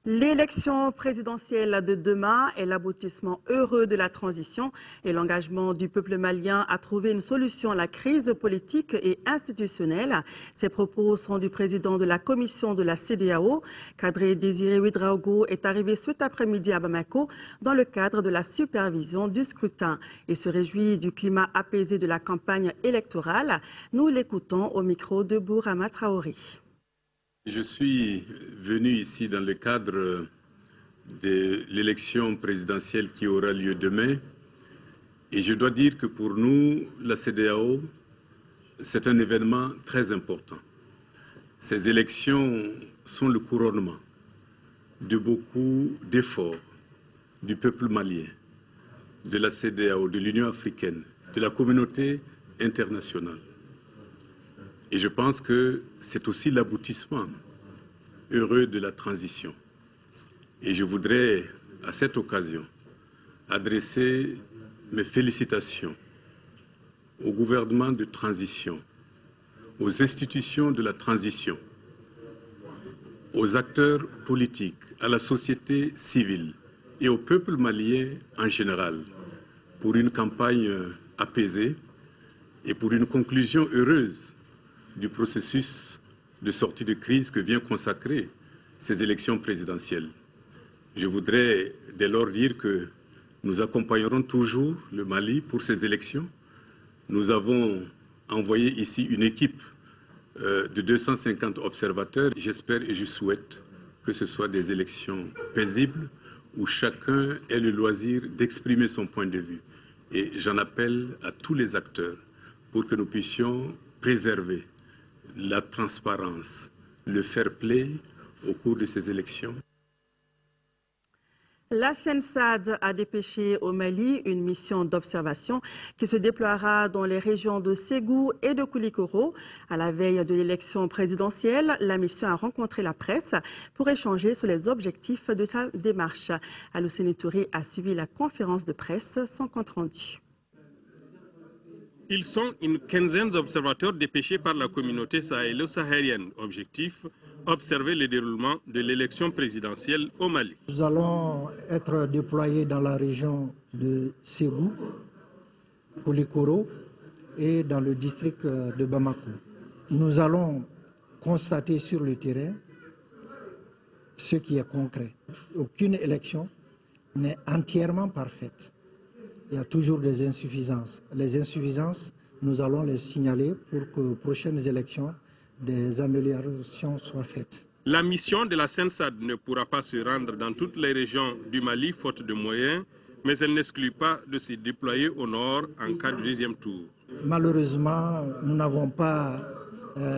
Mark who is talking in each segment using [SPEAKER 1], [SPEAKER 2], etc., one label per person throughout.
[SPEAKER 1] L'élection présidentielle de demain est l'aboutissement heureux de la transition et l'engagement du peuple malien à trouver une solution à la crise politique et institutionnelle. Ces propos sont du président de la commission de la CEDEAO. Kadri Désiré Ouédraogo est arrivé cet après-midi à Bamako dans le cadre de la supervision du scrutin. Il se réjouit du climat apaisé de la campagne électorale. Nous l'écoutons au micro de Bourama Traoré.
[SPEAKER 2] Je suis venu ici dans le cadre de l'élection présidentielle qui aura lieu demain et je dois dire que pour nous, la CEDEAO, c'est un événement très important. Ces élections sont le couronnement de beaucoup d'efforts du peuple malien, de la CEDEAO, de l'Union africaine, de la communauté internationale. Et je pense que c'est aussi l'aboutissement heureux de la transition. Et je voudrais, à cette occasion, adresser mes félicitations au gouvernement de transition, aux institutions de la transition, aux acteurs politiques, à la société civile et au peuple malien en général pour une campagne apaisée et pour une conclusion heureuse du processus de sortie de crise que vient consacrer ces élections présidentielles. Je voudrais dès lors dire que nous accompagnerons toujours le Mali pour ces élections. Nous avons envoyé ici une équipe de 250 observateurs. J'espère et je souhaite que ce soit des élections paisibles où chacun ait le loisir d'exprimer son point de vue. Et j'en appelle à tous les acteurs pour que nous puissions préserver la transparence, le fair play au cours de ces élections.
[SPEAKER 1] La CENSAD a dépêché au Mali une mission d'observation qui se déploiera dans les régions de Ségou et de Koulikoro. À la veille de l'élection présidentielle, la mission a rencontré la presse pour échanger sur les objectifs de sa démarche. Alousseni Touré a suivi la conférence de presse sans compte rendu.
[SPEAKER 3] Ils sont une quinzaine d'observateurs dépêchés par la communauté sahélo-saharienne. Objectif, observer le déroulement de l'élection présidentielle au Mali.
[SPEAKER 4] Nous allons être déployés dans la région de Ségou, Koulikoro et dans le district de Bamako. Nous allons constater sur le terrain ce qui est concret. Aucune élection n'est entièrement parfaite. Il y a toujours des insuffisances. Les insuffisances, nous allons les signaler pour que aux prochaines élections, des améliorations soient faites.
[SPEAKER 3] La mission de la CENSAD ne pourra pas se rendre dans toutes les régions du Mali, faute de moyens, mais elle n'exclut pas de se déployer au nord en cas de deuxième tour.
[SPEAKER 4] Malheureusement, nous n'avons pas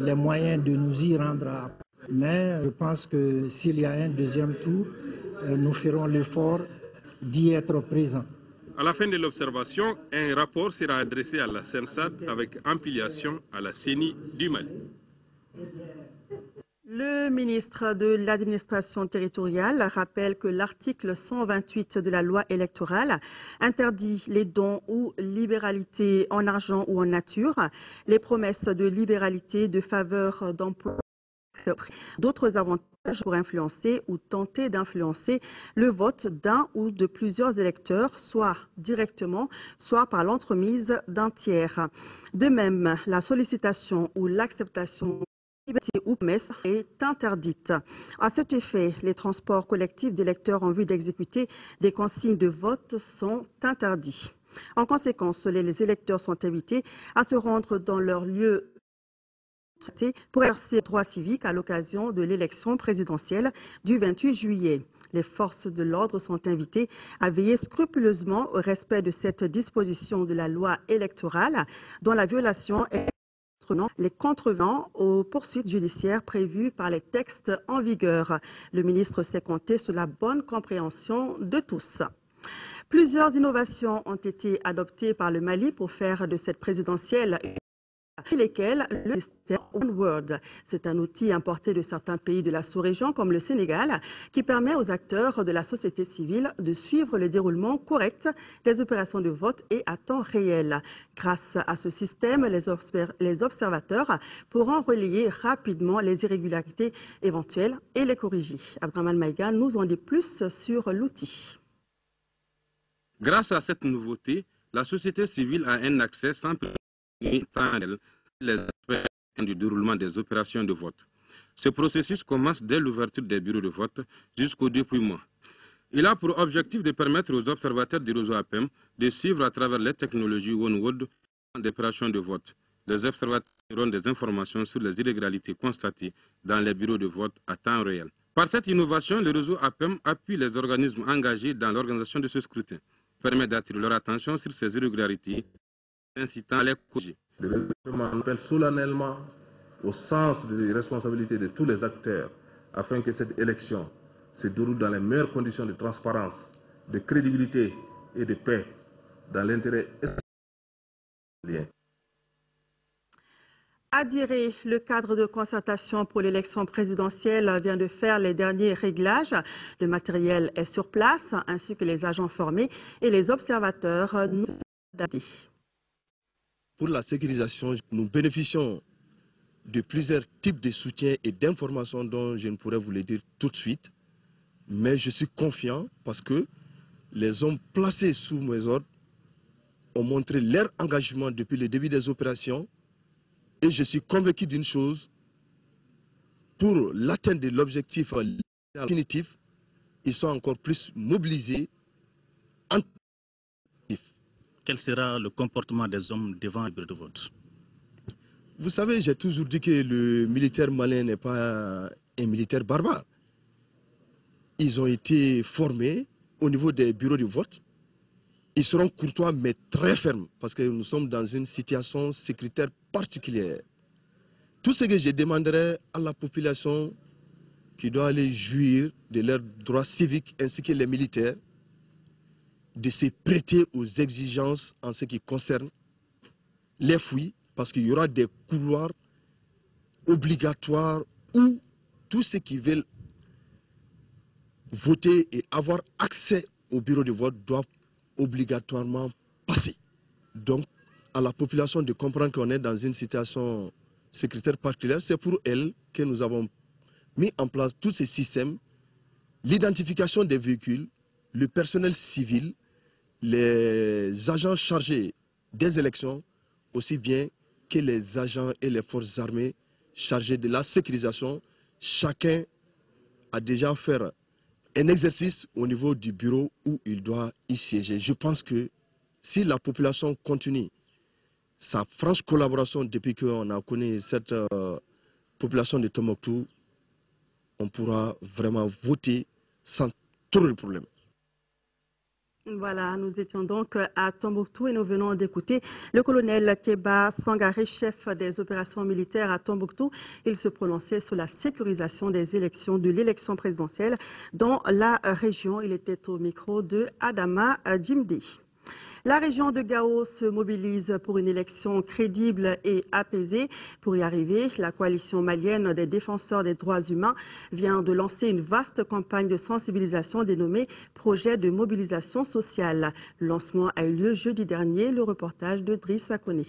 [SPEAKER 4] les moyens de nous y rendre. Mais je pense que s'il y a un deuxième tour, nous ferons l'effort d'y être présents.
[SPEAKER 3] À la fin de l'observation, un rapport sera adressé à la CENSAD avec empiliation à la CENI du Mali.
[SPEAKER 1] Le ministre de l'administration territoriale rappelle que l'article 128 de la loi électorale interdit les dons ou libéralités en argent ou en nature, les promesses de libéralité, de faveur d'emploi, d'autres avantages pour influencer ou tenter d'influencer le vote d'un ou de plusieurs électeurs, soit directement, soit par l'entremise d'un tiers. De même, la sollicitation ou l'acceptation ou promesse est interdite. À cet effet, les transports collectifs d'électeurs en vue d'exécuter des consignes de vote sont interdits. En conséquence, les électeurs sont invités à se rendre dans leur lieu pour exercer leurs droits civiques à l'occasion de l'élection présidentielle du 28 juillet. Les forces de l'ordre sont invitées à veiller scrupuleusement au respect de cette disposition de la loi électorale, dont la violation est les contrevents aux poursuites judiciaires prévues par les textes en vigueur. Le ministre s'est compté sur la bonne compréhension de tous. Plusieurs innovations ont été adoptées par le Mali pour faire de cette présidentielle lesquels le système OneWorld. C'est un outil importé de certains pays de la sous-région comme le Sénégal qui permet aux acteurs de la société civile de suivre le déroulement correct des opérations de vote et à temps réel. Grâce à ce système, les observateurs pourront relayer rapidement les irrégularités éventuelles et les corriger. Abraham Maïga nous en dit plus sur l'outil.
[SPEAKER 5] Grâce à cette nouveauté, la société civile a un accès sans les aspects du déroulement des opérations de vote. Ce processus commence dès l'ouverture des bureaux de vote jusqu'au dépouillement. Il a pour objectif de permettre aux observateurs du réseau APEM de suivre à travers les technologies OneWorld des opérations de vote. Les observateurs auront des informations sur les irrégularités constatées dans les bureaux de vote à temps réel. Par cette innovation, le réseau APEM appuie les organismes engagés dans l'organisation de ce scrutin, permet d'attirer leur attention sur ces irrégularités, incitant à les corriger.
[SPEAKER 6] Le réseau appelle solennellement au sens des responsabilités de tous les acteurs afin que cette élection se déroule dans les meilleures conditions de transparence, de crédibilité et de paix dans l'intérêt essentiel.
[SPEAKER 1] Adhéré, le cadre de concertation pour l'élection présidentielle vient de faire les derniers réglages. Le matériel est sur place, ainsi que les agents formés et les observateurs.
[SPEAKER 7] Pour la sécurisation, nous bénéficions de plusieurs types de soutien et d'informations dont je ne pourrais vous les dire tout de suite. Mais je suis confiant parce que les hommes placés sous mes ordres ont montré leur engagement depuis le début des opérations. Et je suis convaincu d'une chose, pour l'atteinte de l'objectif définitif, ils sont encore plus mobilisés.
[SPEAKER 8] Quel sera le comportement des hommes devant le bureau de vote?
[SPEAKER 7] Vous savez, j'ai toujours dit que le militaire malien n'est pas un militaire barbare. Ils ont été formés au niveau des bureaux de vote. Ils seront courtois mais très fermes parce que nous sommes dans une situation sécuritaire particulière. Tout ce que je demanderai à la population qui doit aller jouir de leurs droits civiques ainsi que les militaires, de se prêter aux exigences en ce qui concerne les fouilles, parce qu'il y aura des couloirs obligatoires où tous ceux qui veulent voter et avoir accès au bureau de vote doivent obligatoirement passer. Donc, à la population de comprendre qu'on est dans une situation sécuritaire particulière, c'est pour elle que nous avons mis en place tous ces systèmes, l'identification des véhicules, le personnel civil, les agents chargés des élections, aussi bien que les agents et les forces armées chargés de la sécurisation. Chacun a déjà fait un exercice au niveau du bureau où il doit y siéger. Je pense que si la population continue sa franche collaboration depuis qu'on a connu cette population de Tombouctou, on pourra vraiment voter sans trop de problèmes.
[SPEAKER 1] Voilà, nous étions donc à Tombouctou et nous venons d'écouter le colonel Keba Sangaré, chef des opérations militaires à Tombouctou. Il se prononçait sur la sécurisation des élections, de l'élection présidentielle dans la région. Il était au micro de Adama Djimde. La région de Gao se mobilise pour une élection crédible et apaisée. Pour y arriver, la coalition malienne des défenseurs des droits humains vient de lancer une vaste campagne de sensibilisation dénommée Projet de mobilisation sociale. Le lancement a eu lieu jeudi dernier. Le reportage de Driss Akone.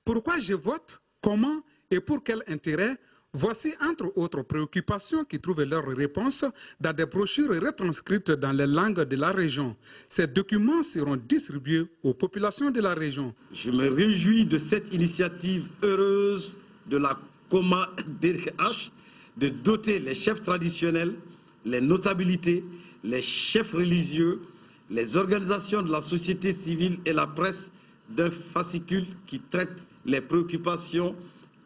[SPEAKER 9] Pourquoi je vote? Comment et pour quel intérêt? Voici entre autres préoccupations qui trouvent leur réponse dans des brochures retranscrites dans les langues de la région. Ces documents seront distribués aux populations de la région.
[SPEAKER 10] Je me réjouis de cette initiative heureuse de la Coma DRH de doter les chefs traditionnels, les notabilités, les chefs religieux, les organisations de la société civile et la presse d'un fascicule qui traite les préoccupations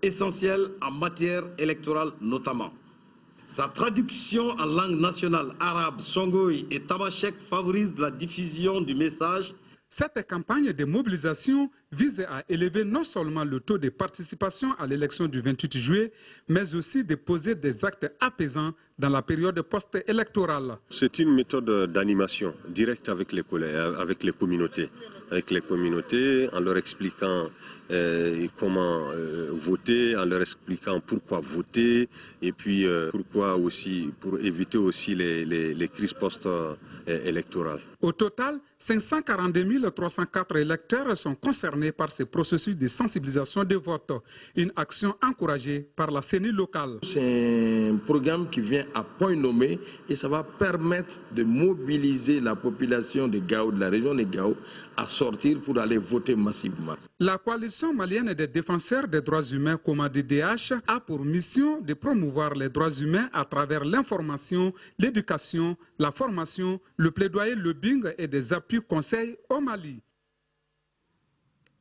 [SPEAKER 10] essentiel en matière électorale notamment. Sa traduction en langue nationale arabe, songoï et tamashek favorise la diffusion du message.
[SPEAKER 9] Cette campagne de mobilisation vise à élever non seulement le taux de participation à l'élection du 28 juillet, mais aussi de poser des actes apaisants dans la période post-électorale.
[SPEAKER 11] C'est une méthode d'animation directe avec les communautés. avec les communautés, en leur expliquant comment voter, en leur expliquant pourquoi voter, et puis pourquoi aussi, pour éviter aussi les crises post-électorales.
[SPEAKER 9] Au total, 542 304 électeurs sont concernés par ce processus de sensibilisation de vote, une action encouragée par la CENI locale.
[SPEAKER 10] C'est un programme qui vient à point nommé et ça va permettre de mobiliser la population de Gao, de la région de Gao, à sortir pour aller voter massivement.
[SPEAKER 9] La coalition malienne des défenseurs des droits humains, COMADDH, a pour mission de promouvoir les droits humains à travers l'information, l'éducation, la formation, le plaidoyer, le lobbying et des appuis conseils au Mali.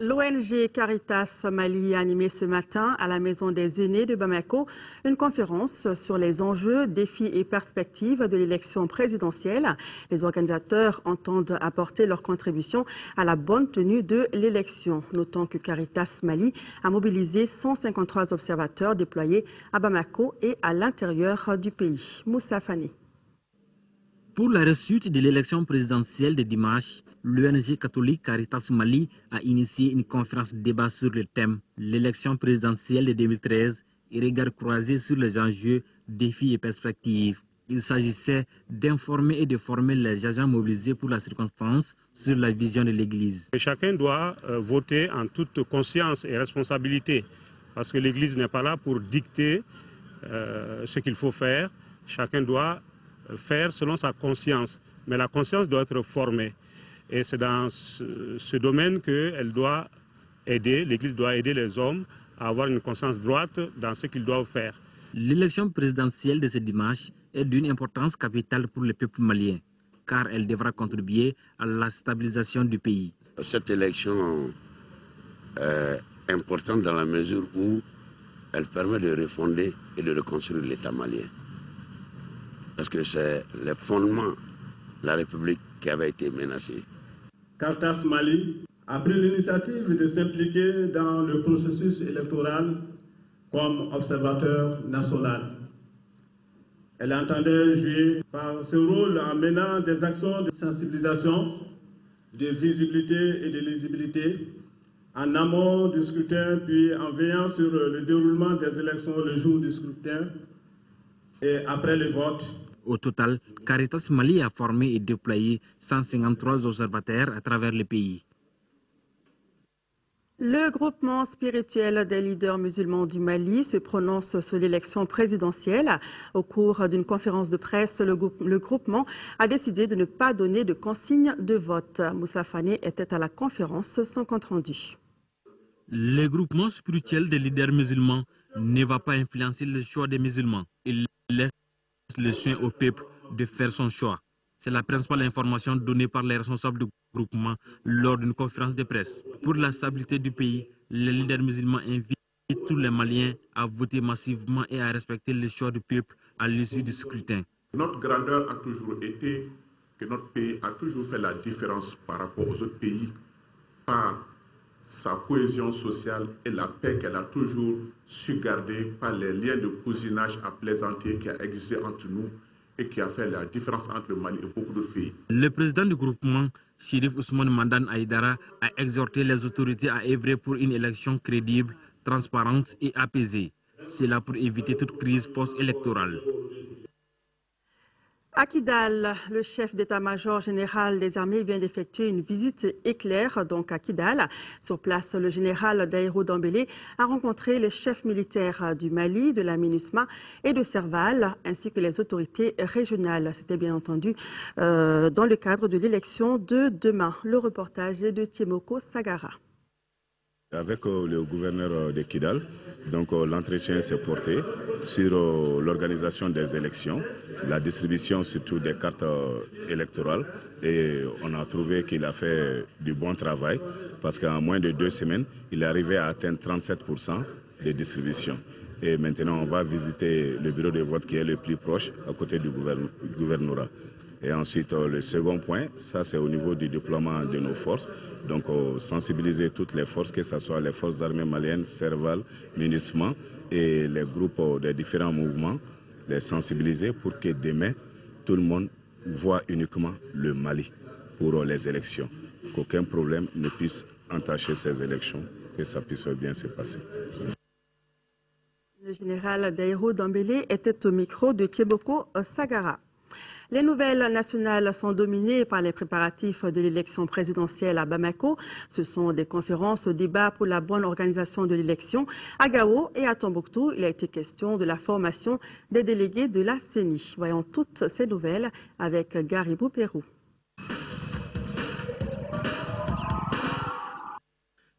[SPEAKER 1] L'ONG Caritas Mali a animé ce matin à la Maison des Aînés de Bamako une conférence sur les enjeux, défis et perspectives de l'élection présidentielle. Les organisateurs entendent apporter leur contribution à la bonne tenue de l'élection. Notons que Caritas Mali a mobilisé 153 observateurs déployés à Bamako et à l'intérieur du pays. Moussa Fani.
[SPEAKER 12] Pour la réussite de l'élection présidentielle de dimanche, l'ONG catholique Caritas Mali a initié une conférence débat sur le thème « L'élection présidentielle de 2013 et regard croisé sur les enjeux, défis et perspectives ». Il s'agissait d'informer et de former les agents mobilisés pour la circonstance sur la vision de l'Église.
[SPEAKER 13] Chacun doit voter en toute conscience et responsabilité, parce que l'Église n'est pas là pour dicter ce qu'il faut faire. Chacun doit faire selon sa conscience, mais la conscience doit être formée. Et c'est dans ce domaine qu'elle doit aider, l'Église doit aider les hommes à avoir une conscience droite dans ce qu'ils doivent faire.
[SPEAKER 12] L'élection présidentielle de ce dimanche est d'une importance capitale pour le peuple malien, car elle devra contribuer à la stabilisation du pays.
[SPEAKER 14] Cette élection est importante dans la mesure où elle permet de refonder et de reconstruire l'État malien. Parce que c'est le fondement de la République qui avait été menacé.
[SPEAKER 15] Caritas Mali a pris l'initiative de s'impliquer dans le processus électoral comme observateur national. Elle entendait jouer par ce rôle en menant des actions de sensibilisation, de visibilité et de lisibilité en amont du scrutin, puis en veillant sur le déroulement des élections le jour du scrutin et après le vote.
[SPEAKER 12] Au total, Caritas Mali a formé et déployé 153 observateurs à travers le pays.
[SPEAKER 1] Le groupement spirituel des leaders musulmans du Mali se prononce sur l'élection présidentielle. Au cours d'une conférence de presse, le groupement a décidé de ne pas donner de consigne de vote. Moussa Fani était à la conférence sans compte rendu.
[SPEAKER 12] Le groupement spirituel des leaders musulmans ne va pas influencer le choix des musulmans. Il laisse le soin au peuple de faire son choix. C'est la principale information donnée par les responsables du groupement lors d'une conférence de presse. Pour la stabilité du pays, les leaders musulmans invitent tous les Maliens à voter massivement et à respecter le choix du peuple à l'issue du scrutin.
[SPEAKER 16] Notre grandeur a toujours été que notre pays a toujours fait la différence par rapport aux autres pays par sa cohésion sociale et la paix qu'elle a toujours su garder par les liens de cousinage à plaisanter qui a existé entre nous et qui a fait la différence entre le Mali et beaucoup d'autres pays.
[SPEAKER 12] Le président du groupement, Chérif Ousmane Mandan Aïdara, a exhorté les autorités à œuvrer pour une élection crédible, transparente et apaisée. C'est là pour éviter toute crise post-électorale.
[SPEAKER 1] À Kidal, le chef d'état-major général des armées vient d'effectuer une visite éclair donc à Kidal. Sur place, le général Daïrou Dambélé a rencontré les chefs militaires du Mali, de la MINUSMA et de Serval, ainsi que les autorités régionales. C'était bien entendu dans le cadre de l'élection de demain. Le reportage est de Tiemoko Sagara.
[SPEAKER 17] Avec le gouverneur de Kidal, donc l'entretien s'est porté sur l'organisation des élections, la distribution surtout des cartes électorales, et on a trouvé qu'il a fait du bon travail parce qu'en moins de 2 semaines, il est arrivé à atteindre 37% de distribution. Et maintenant, on va visiter le bureau de vote qui est le plus proche à côté du gouvernorat. Et ensuite, le second point, ça c'est au niveau du déploiement de nos forces. Donc, sensibiliser toutes les forces, que ce soit les forces armées maliennes, Serval, MINUSMA et les groupes des différents mouvements, les sensibiliser pour que demain, tout le monde voit uniquement le Mali pour les élections. qu'aucun problème ne puisse entacher ces élections, que ça puisse bien se passer.
[SPEAKER 1] Le général Daïro Dambélé était au micro de Thieboko Sagara. Les nouvelles nationales sont dominées par les préparatifs de l'élection présidentielle à Bamako. Ce sont des conférences, débats pour la bonne organisation de l'élection. À Gao et à Tombouctou, il a été question de la formation des délégués de la CENI. Voyons toutes ces nouvelles avec Garibou Pérou.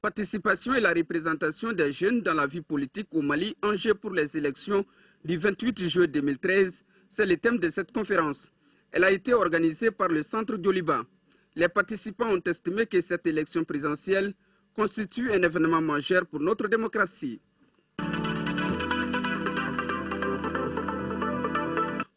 [SPEAKER 18] Participation et la représentation des jeunes dans la vie politique au Mali, enjeu pour les élections du 28 juin 2013, c'est le thème de cette conférence. Elle a été organisée par le Centre Dioliba. Les participants ont estimé que cette élection présidentielle constitue un événement majeur pour notre démocratie.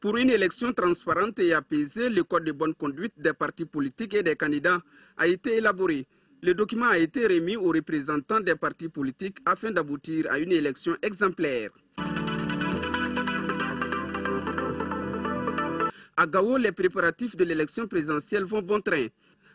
[SPEAKER 18] Pour une élection transparente et apaisée, le code de bonne conduite des partis politiques et des candidats a été élaboré. Le document a été remis aux représentants des partis politiques afin d'aboutir à une élection exemplaire. À Gao, les préparatifs de l'élection présidentielle vont bon train.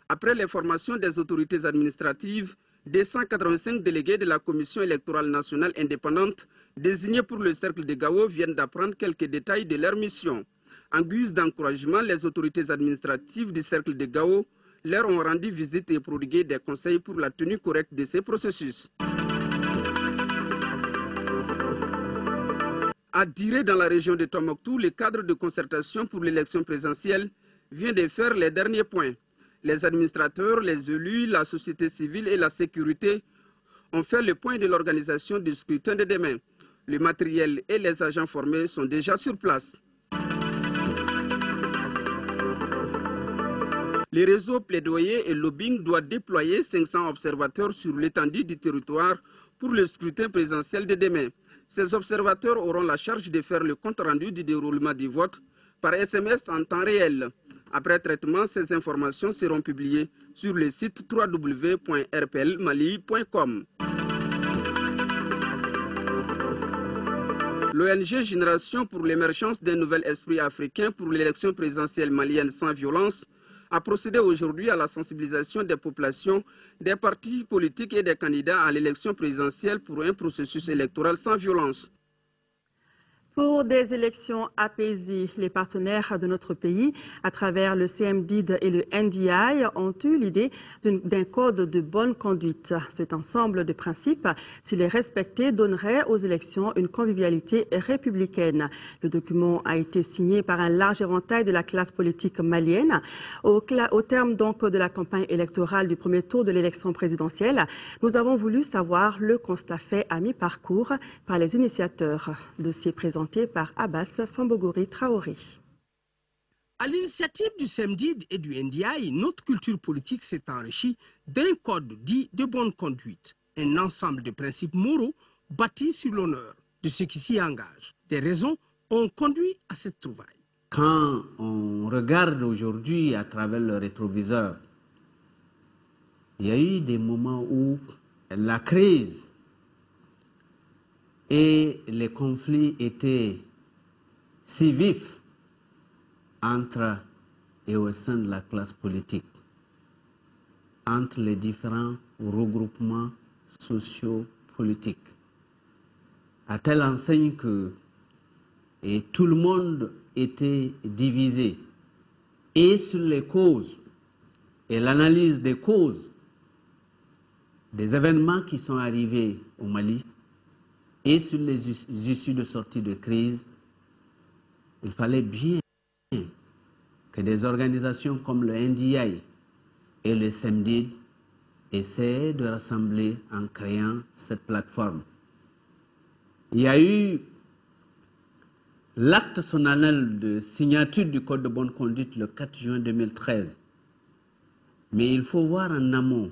[SPEAKER 18] Après les formations des autorités administratives, 285 délégués de la Commission électorale nationale indépendante désignés pour le cercle de Gao viennent d'apprendre quelques détails de leur mission. En guise d'encouragement, les autorités administratives du cercle de Gao leur ont rendu visite et prodigué des conseils pour la tenue correcte de ces processus. À Diré, dans la région de Tombouctou, le cadre de concertation pour l'élection présidentielle vient de faire les derniers points. Les administrateurs, les élus, la société civile et la sécurité ont fait le point de l'organisation du scrutin de demain. Le matériel et les agents formés sont déjà sur place. Le réseau plaidoyer et lobbying doit déployer 500 observateurs sur l'étendue du territoire pour le scrutin présidentiel de demain. Ces observateurs auront la charge de faire le compte-rendu du déroulement du vote par SMS en temps réel. Après traitement, ces informations seront publiées sur le site www.rplmali.com. L'ONG Génération pour l'émergence d'un nouvel esprit africain pour l'élection présidentielle malienne sans violence a procédé aujourd'hui à la sensibilisation des populations, des partis politiques et des candidats à l'élection présidentielle pour un processus électoral sans violence.
[SPEAKER 1] Pour des élections apaisées, les partenaires de notre pays, à travers le CMDID et le NDI, ont eu l'idée d'un code de bonne conduite. Cet ensemble de principes, s'il est respecté, donnerait aux élections une convivialité républicaine. Le document a été signé par un large éventail de la classe politique malienne. Au terme donc de la campagne électorale du premier tour de l'élection présidentielle, nous avons voulu savoir le constat fait à mi-parcours par les initiateurs. Dossier présenté par Abbas Fambogori Traoré.
[SPEAKER 19] À l'initiative du CMDID et du NDI, notre culture politique s'est enrichie d'un code dit de bonne conduite, un ensemble de principes moraux bâtis sur l'honneur de ceux qui s'y engagent. Des raisons ont conduit à cette trouvaille.
[SPEAKER 20] Quand on regarde aujourd'hui à travers le rétroviseur, il y a eu des moments où la crise et les conflits étaient si vifs entre et au sein de la classe politique, entre les différents regroupements socio-politiques, à telle enseigne que tout le monde était divisé, et sur les causes et l'analyse des causes des événements qui sont arrivés au Mali, et sur les issues de sortie de crise. Il fallait bien que des organisations comme le NDI et le CMDID essaient de rassembler en créant cette plateforme. Il y a eu l'acte solennel de signature du Code de bonne conduite le 4 juin 2013. Mais il faut voir en amont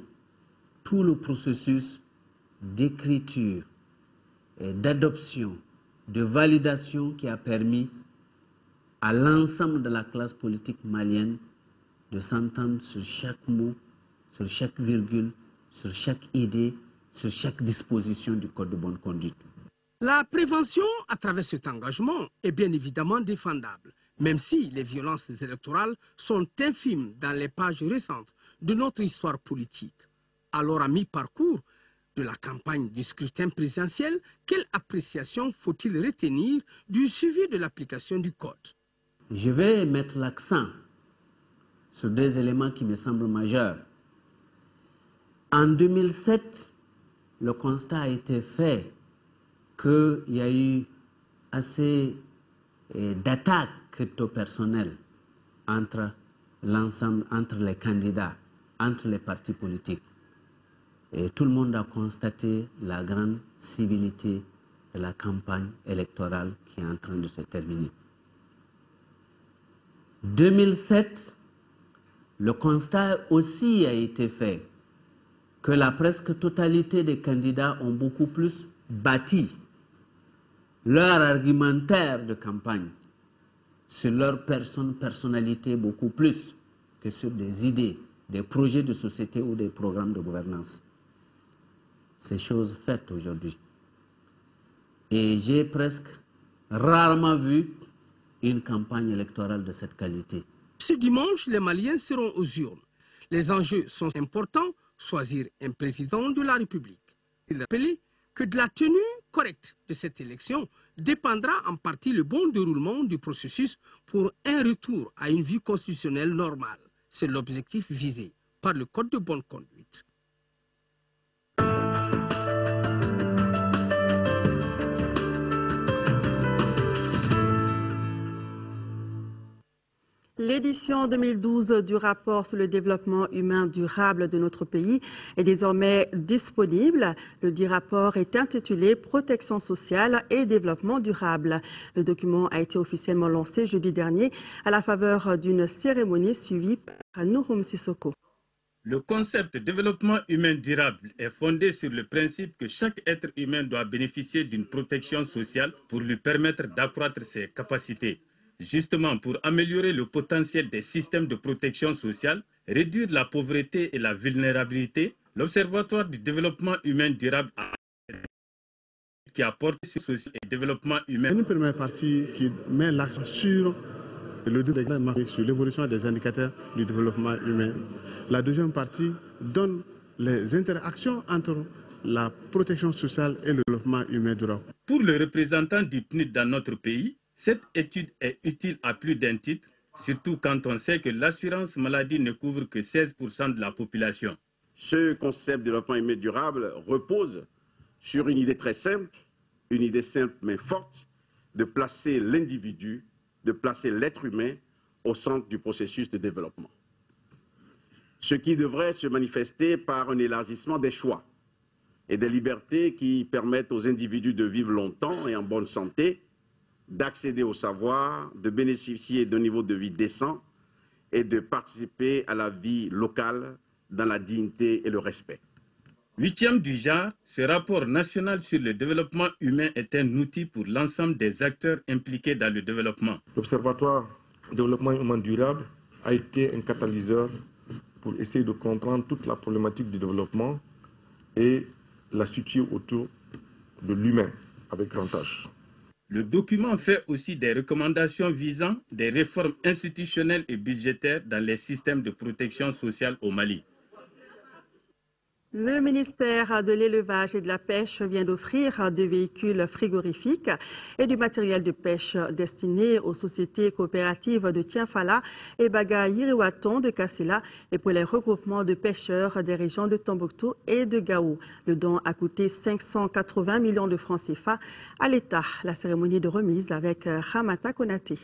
[SPEAKER 20] tout le processus d'écriture et d'adoption, de validation qui a permis à l'ensemble de la classe politique malienne de s'entendre sur chaque mot, sur chaque virgule, sur chaque idée, sur chaque disposition du Code de bonne conduite.
[SPEAKER 19] La prévention à travers cet engagement est bien évidemment défendable, même si les violences électorales sont infimes dans les pages récentes de notre histoire politique. Alors, à mi-parcours de la campagne du scrutin présidentiel, quelle appréciation faut-il retenir du suivi de l'application du code?
[SPEAKER 20] Je vais mettre l'accent sur deux éléments qui me semblent majeurs. En 2007, le constat a été fait qu'il y a eu assez d'attaques crypto-personnelles entre l'ensemble, entre les candidats, entre les partis politiques. Et tout le monde a constaté la grande civilité de la campagne électorale qui est en train de se terminer. 2007, le constat aussi a été fait que la presque totalité des candidats ont beaucoup plus bâti leur argumentaire de campagne sur leur personnalité beaucoup plus que sur des idées, des projets de société ou des programmes de gouvernance. C'est chose faite aujourd'hui. Et j'ai presque rarement vu une campagne électorale de cette qualité.
[SPEAKER 19] Ce dimanche, les Maliens seront aux urnes. Les enjeux sont importants, choisir un président de la République. Il rappelait que de la tenue correcte de cette élection dépendra en partie le bon déroulement du processus pour un retour à une vie constitutionnelle normale. C'est l'objectif visé par le Code de bonne conduite.
[SPEAKER 1] L'édition 2012 du rapport sur le développement humain durable de notre pays est désormais disponible. Le dit rapport est intitulé « Protection sociale et développement durable ». Le document a été officiellement lancé jeudi dernier à la faveur d'une cérémonie suivie par Nouroum Sissoko.
[SPEAKER 12] Le concept de développement humain durable est fondé sur le principe que chaque être humain doit bénéficier d'une protection sociale pour lui permettre d'accroître ses capacités. Justement, pour améliorer le potentiel des systèmes de protection sociale, réduire la pauvreté et la vulnérabilité, l'Observatoire du développement humain durable qui apporte sur social et développement humain.
[SPEAKER 21] Une première partie qui met l'accent sur le développement, sur l'évolution des indicateurs du développement humain. La deuxième partie donne les interactions entre la protection sociale et le développement humain durable.
[SPEAKER 12] Pour le représentant du PNUD dans notre pays, cette étude est utile à plus d'un titre, surtout quand on sait que l'assurance maladie ne couvre que 16% de la population.
[SPEAKER 22] Ce concept de développement humain durable repose sur une idée très simple, une idée simple mais forte, de placer l'individu, de placer l'être humain au centre du processus de développement. Ce qui devrait se manifester par un élargissement des choix et des libertés qui permettent aux individus de vivre longtemps et en bonne santé, d'accéder au savoir, de bénéficier d'un niveau de vie décent et de participer à la vie locale dans la dignité et le respect.
[SPEAKER 12] 8e du genre, ce rapport national sur le développement humain est un outil pour l'ensemble des acteurs impliqués dans le développement.
[SPEAKER 6] L'Observatoire développement humain durable a été un catalyseur pour essayer de comprendre toute la problématique du développement et la situer autour de l'humain avec grand H.
[SPEAKER 12] Le document fait aussi des recommandations visant des réformes institutionnelles et budgétaires dans les systèmes de protection sociale au Mali.
[SPEAKER 1] Le ministère de l'Élevage et de la Pêche vient d'offrir 2 véhicules frigorifiques et du matériel de pêche destiné aux sociétés coopératives de Tienfala et Baga Yiriwaton de Kassela et pour les regroupements de pêcheurs des régions de Tombouctou et de Gao. Le don a coûté 580 millions de francs CFA à l'État. La cérémonie de remise avec Ramata Konaté.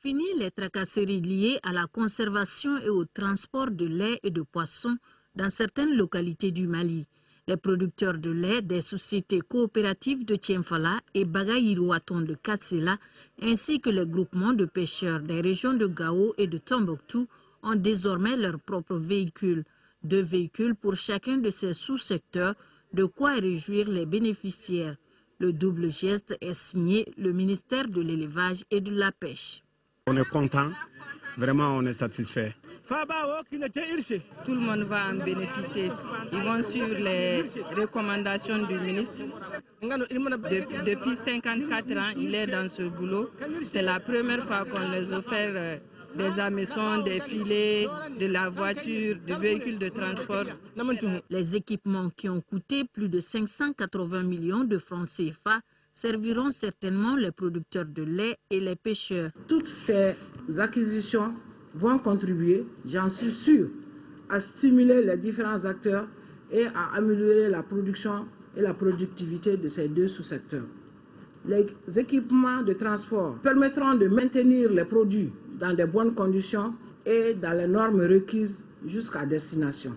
[SPEAKER 23] Fini les tracasseries liées à la conservation et au transport de lait et de poissons dans certaines localités du Mali. Les producteurs de lait des sociétés coopératives de Tienfala et Bagayirouaton de Katsela, ainsi que les groupements de pêcheurs des régions de Gao et de Tombouctou ont désormais leurs propres véhicules. 2 véhicules pour chacun de ces sous-secteurs, de quoi réjouir les bénéficiaires. Le double geste est signé le ministère de l'Élevage et de la Pêche.
[SPEAKER 24] On est content, vraiment on est satisfait.
[SPEAKER 25] Tout le monde va en bénéficier. Ils vont suivre les recommandations du ministre. Depuis 54 ans, il est dans ce boulot. C'est la première fois qu'on les offre des hameçons, des filets, de la voiture, des véhicules de transport.
[SPEAKER 23] Les équipements qui ont coûté plus de 580 millions de francs CFA serviront certainement les producteurs de lait et les pêcheurs.
[SPEAKER 2] Toutes ces acquisitions vont contribuer, j'en suis sûr, à stimuler les différents acteurs et à améliorer la production et la productivité de ces deux sous-secteurs. Les équipements de transport permettront de maintenir les produits dans de bonnes conditions et dans les normes requises jusqu'à destination.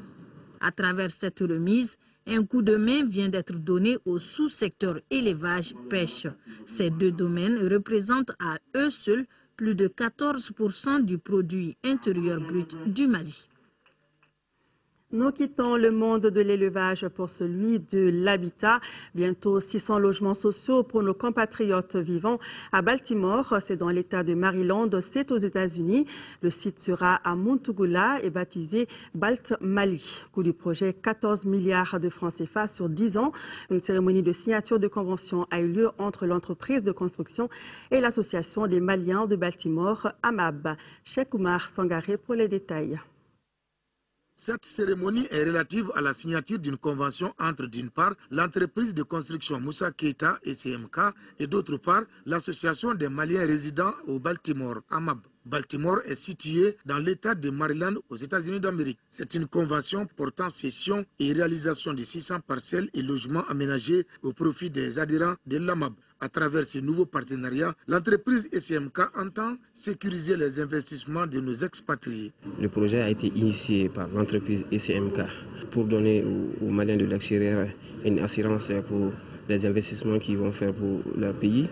[SPEAKER 23] À travers cette remise, un coup de main vient d'être donné au sous-secteur élevage-pêche. Ces deux domaines représentent à eux seuls plus de 14% du produit intérieur brut du Mali.
[SPEAKER 1] Nous quittons le monde de l'élevage pour celui de l'habitat. Bientôt 600 logements sociaux pour nos compatriotes vivant à Baltimore. C'est dans l'État de Maryland, c'est aux États-Unis. Le site sera à Montougoula et baptisé Balt Mali. Coût du projet 14 milliards de francs CFA sur 10 ans. Une cérémonie de signature de convention a eu lieu entre l'entreprise de construction et l'association des Maliens de Baltimore, AMAB. Cheikh Oumar Sangaré pour les détails.
[SPEAKER 3] Cette cérémonie est relative à la signature d'une convention entre, d'une part, l'entreprise de construction Moussa Keita et CMK et d'autre part, l'association des Maliens résidant au Baltimore, AMAB. Baltimore est situé dans l'État de Maryland aux États-Unis d'Amérique. C'est une convention portant cession et réalisation de 600 parcelles et logements aménagés au profit des adhérents de l'AMAB. À travers ces nouveaux partenariats, l'entreprise SCMK entend sécuriser les investissements de nos expatriés.
[SPEAKER 4] Le projet a été initié par l'entreprise SCMK pour donner aux Maliens de l'extérieur une assurance pour les investissements qu'ils vont faire pour leur pays.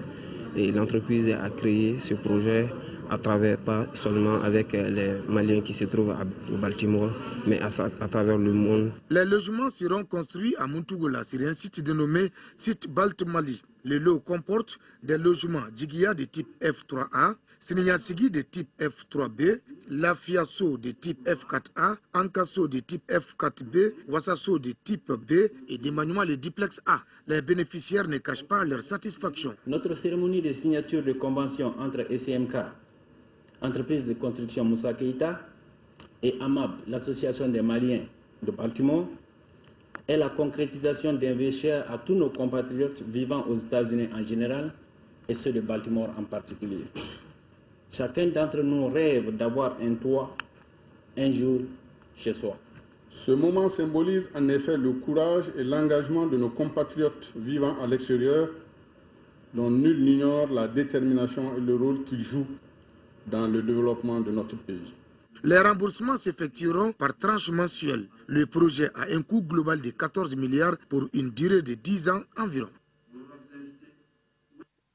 [SPEAKER 4] Et l'entreprise a créé ce projet à travers, pas seulement avec les Maliens qui se trouvent au Baltimore, mais à travers le monde.
[SPEAKER 3] Les logements seront construits à Montougoula sur un site dénommé site Balt Mali. Le lot comporte des logements Djigia de type F3A, Sininyasigi de type F3B, Lafiasso de type F4A, Ankasso de type F4B, Wassasso de type B et Dimanoua le duplex A. Les bénéficiaires ne cachent pas leur satisfaction.
[SPEAKER 5] Notre cérémonie de signature de convention entre SCMK, entreprise de construction Moussa Keita, et AMAB, l'association des Maliens de Baltimore, est la concrétisation d'un vœu cher à tous nos compatriotes vivant aux États-Unis en général et ceux de Baltimore en particulier. Chacun d'entre nous rêve d'avoir un toit un jour chez soi.
[SPEAKER 15] Ce moment symbolise en effet le courage et l'engagement de nos compatriotes vivant à l'extérieur, dont nul n'ignore la détermination et le rôle qu'ils jouent dans le développement de notre pays.
[SPEAKER 3] Les remboursements s'effectueront par tranche mensuelle. Le projet a un coût global de 14 milliards pour une durée de 10 ans environ.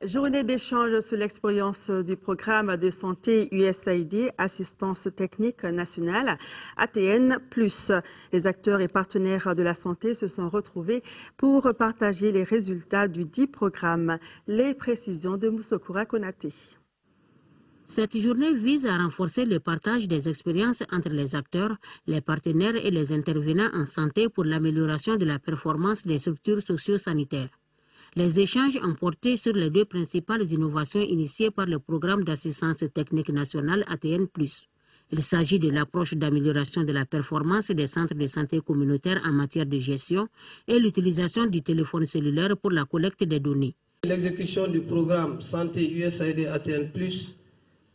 [SPEAKER 1] Journée d'échange sur l'expérience du programme de santé USAID, Assistance technique nationale, ATN+. Les acteurs et partenaires de la santé se sont retrouvés pour partager les résultats du dit programme. Les précisions de Moussokoura Konaté.
[SPEAKER 23] Cette journée vise à renforcer le partage des expériences entre les acteurs, les partenaires et les intervenants en santé pour l'amélioration de la performance des structures socio-sanitaires. Les échanges ont porté sur les deux principales innovations initiées par le programme d'assistance technique nationale ATN+. Il s'agit de l'approche d'amélioration de la performance des centres de santé communautaires en matière de gestion et l'utilisation du téléphone cellulaire pour la collecte des données.
[SPEAKER 8] L'exécution du programme Santé USAID ATN+,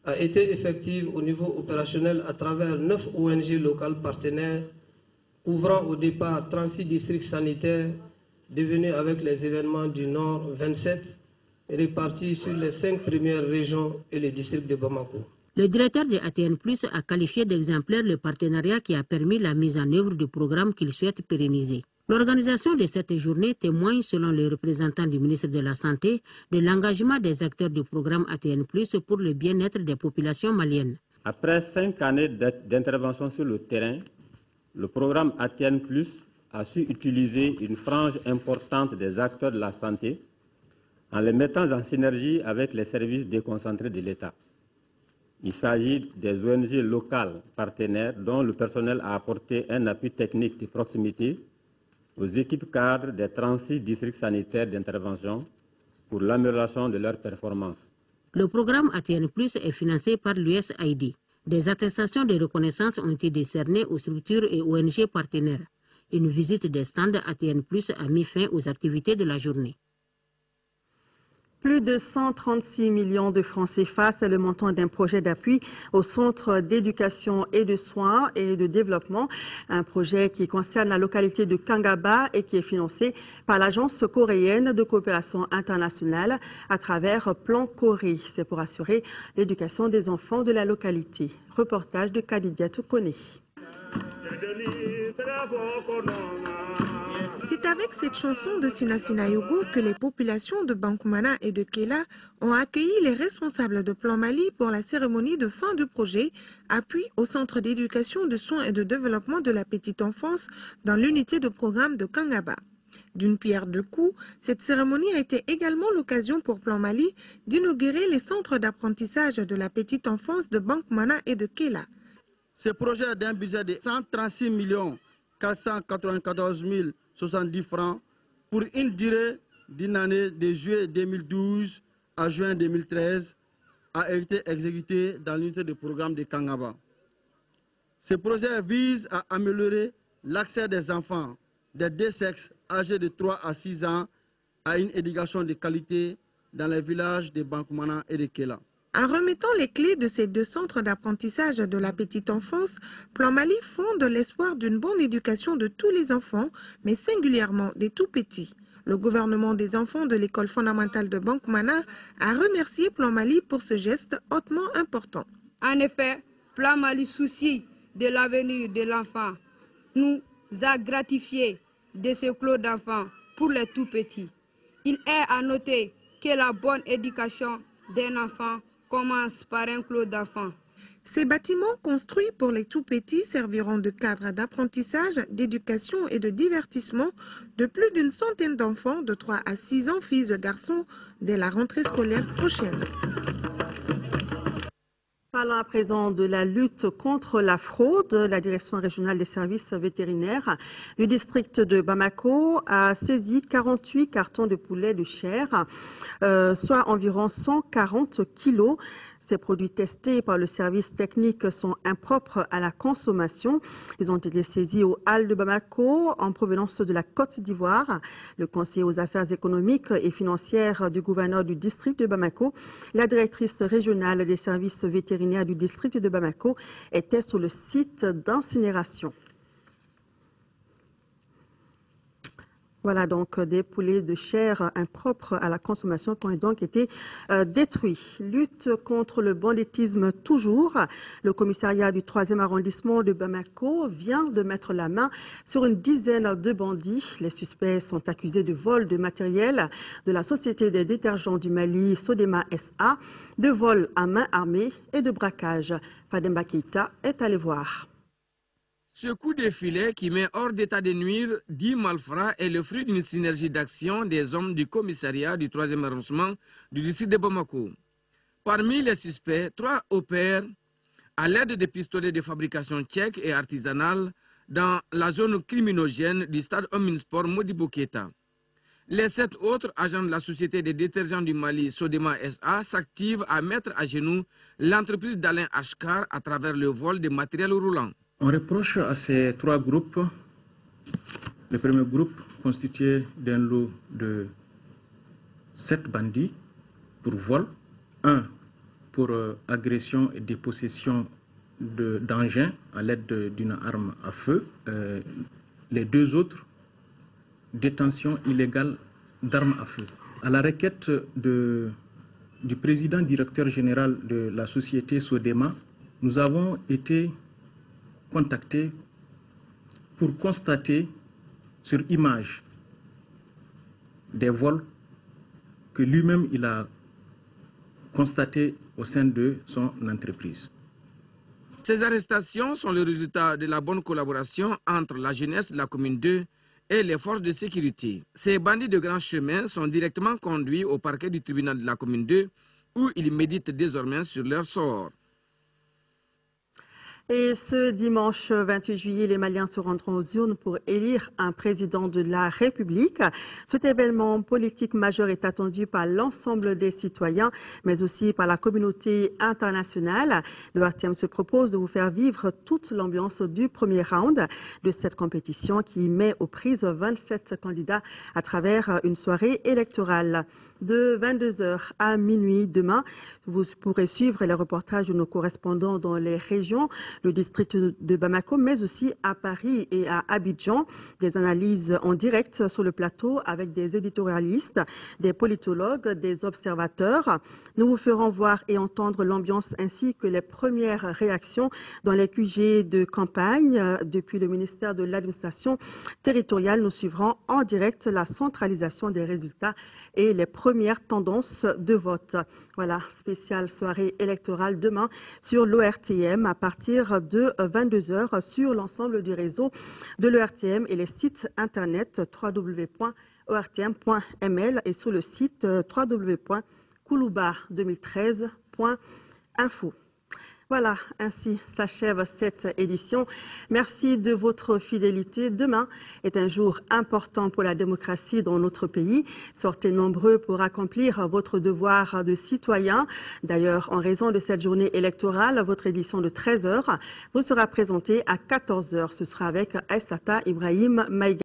[SPEAKER 8] a été effective au niveau opérationnel à travers 9 ONG locales partenaires, couvrant au départ 36 districts sanitaires, devenus avec les événements du Nord 27, répartis sur les 5 premières régions et les districts de Bamako.
[SPEAKER 23] Le directeur de ATN+, a qualifié d'exemplaire le partenariat qui a permis la mise en œuvre du programme qu'il souhaite pérenniser. L'organisation de cette journée témoigne, selon les représentants du ministre de la Santé, de l'engagement des acteurs du programme ATN+, pour le bien-être des populations maliennes.
[SPEAKER 5] Après 5 années d'intervention sur le terrain, le programme ATN+, a su utiliser une frange importante des acteurs de la santé en les mettant en synergie avec les services déconcentrés de l'État. Il s'agit des ONG locales partenaires dont le personnel a apporté un appui technique de proximité aux équipes cadres des 36 districts sanitaires d'intervention pour l'amélioration de leurs performances.
[SPEAKER 23] Le programme ATN+ est financé par l'USAID. Des attestations de reconnaissance ont été décernées aux structures et ONG partenaires. Une visite des stands ATN+ a mis fin aux activités de la journée.
[SPEAKER 1] Plus de 136 millions de francs CFA, c'est le montant d'un projet d'appui au Centre d'éducation et de soins et de développement. Un projet qui concerne la localité de Kangaba et qui est financé par l'Agence coréenne de coopération internationale à travers Plan Corée. C'est pour assurer l'éducation des enfants de la localité. Reportage de Kadidia Tokone.
[SPEAKER 7] C'est avec cette chanson de Sina Sina Yogo que les populations de Bankoumana et de Kela ont accueilli les responsables de Plan Mali pour la cérémonie de fin du projet Appui au Centre d'éducation, de soins et de développement de la petite enfance dans l'unité de programme de Kangaba. D'une pierre deux coups, cette cérémonie a été également l'occasion pour Plan Mali d'inaugurer les centres d'apprentissage de la petite enfance de Bankoumana et de Kela.
[SPEAKER 9] Ce projet a un budget de 136 494 070 francs pour une durée d'une année de juillet 2012 à juin 2013 a été exécuté dans l'unité de programme de Kangaba. Ce projet vise à améliorer l'accès des enfants des deux sexes âgés de 3 à 6 ans à une éducation de qualité dans les villages de Bankoumana et de Kela.
[SPEAKER 7] En remettant les clés de ces deux centres d'apprentissage de la petite enfance, Plan Mali fonde l'espoir d'une bonne éducation de tous les enfants, mais singulièrement des tout-petits. Le gouvernement des enfants de l'école fondamentale de Bankoumana a remercié Plan Mali pour ce geste hautement important.
[SPEAKER 10] En effet, Plan Mali soucie de l'avenir de l'enfant nous a gratifié de ce clos d'enfants pour les tout-petits. Il est à noter que la bonne éducation d'un enfant commence par un clos d'enfants.
[SPEAKER 7] Ces bâtiments construits pour les tout-petits serviront de cadre d'apprentissage, d'éducation et de divertissement de plus d'une centaine d'enfants de 3 à 6 ans, filles et garçons, dès la rentrée scolaire prochaine.
[SPEAKER 1] Parlons à présent de la lutte contre la fraude. La direction régionale des services vétérinaires du district de Bamako a saisi 48 cartons de poulet de chair, soit environ 140 kilos. Ces produits testés par le service technique sont impropres à la consommation. Ils ont été saisis aux Halles de Bamako en provenance de la Côte d'Ivoire. Le conseiller aux affaires économiques et financières du gouverneur du district de Bamako, la directrice régionale des services vétérinaires du district de Bamako étaient sur le site d'incinération. Voilà donc des poulets de chair impropres à la consommation qui ont donc été détruits. Lutte contre le banditisme toujours. Le commissariat du 3e arrondissement de Bamako vient de mettre la main sur une dizaine de bandits. Les suspects sont accusés de vol de matériel de la société des détergents du Mali, Sodema SA, de vol à main armée et de braquage. Fademba Keita est allé voir.
[SPEAKER 11] Ce coup de filet qui met hors d'état de nuire 10 malfrats est le fruit d'une synergie d'action des hommes du commissariat du 3e arrondissement du district de Bamako. Parmi les suspects, 3 opèrent à l'aide de pistolets de fabrication tchèque et artisanale dans la zone criminogène du stade Omnisport Modibo Keita. Les 7 autres agents de la société des détergents du Mali, Sodema SA, s'activent à mettre à genoux l'entreprise d'Alain Ashkar à travers le vol de matériel roulant.
[SPEAKER 13] On reproche à ces 3 groupes, le premier groupe constitué d'un lot de 7 bandits pour vol, 1 pour agression et dépossession d'engins à l'aide d'une arme à feu, les 2 autres, détention illégale d'armes à feu. À la requête du président directeur général de la société Sodema, nous avons été contacté pour constater sur image des vols que lui-même il a constatés au sein de son entreprise.
[SPEAKER 11] Ces arrestations sont le résultat de la bonne collaboration entre la jeunesse de la commune 2 et les forces de sécurité. Ces bandits de grand chemin sont directement conduits au parquet du tribunal de la commune 2 où ils méditent désormais sur leur sort.
[SPEAKER 1] Et ce dimanche 28 juillet, les Maliens se rendront aux urnes pour élire un président de la République. Cet événement politique majeur est attendu par l'ensemble des citoyens, mais aussi par la communauté internationale. Le RTM se propose de vous faire vivre toute l'ambiance du premier round de cette compétition qui met aux prises 27 candidats à travers une soirée électorale. De 22h à minuit demain, vous pourrez suivre les reportages de nos correspondants dans les régions, le district de Bamako, mais aussi à Paris et à Abidjan. Des analyses en direct sur le plateau avec des éditorialistes, des politologues, des observateurs. Nous vous ferons voir et entendre l'ambiance ainsi que les premières réactions dans les QG de campagne. Depuis le ministère de l'Administration territoriale, nous suivrons en direct la centralisation des résultats et les premières tendances de vote. Voilà, spéciale soirée électorale demain sur l'ORTM à partir de 22h sur l'ensemble du réseau de l'ORTM et les sites internet www.ortm.ml et sur le site www.koulouba2013.info. Voilà, ainsi s'achève cette édition. Merci de votre fidélité. Demain est un jour important pour la démocratie dans notre pays. Sortez nombreux pour accomplir votre devoir de citoyen. D'ailleurs, en raison de cette journée électorale, votre édition de 13h vous sera présentée à 14h. Ce sera avec Aïssata Ibrahim Maïga.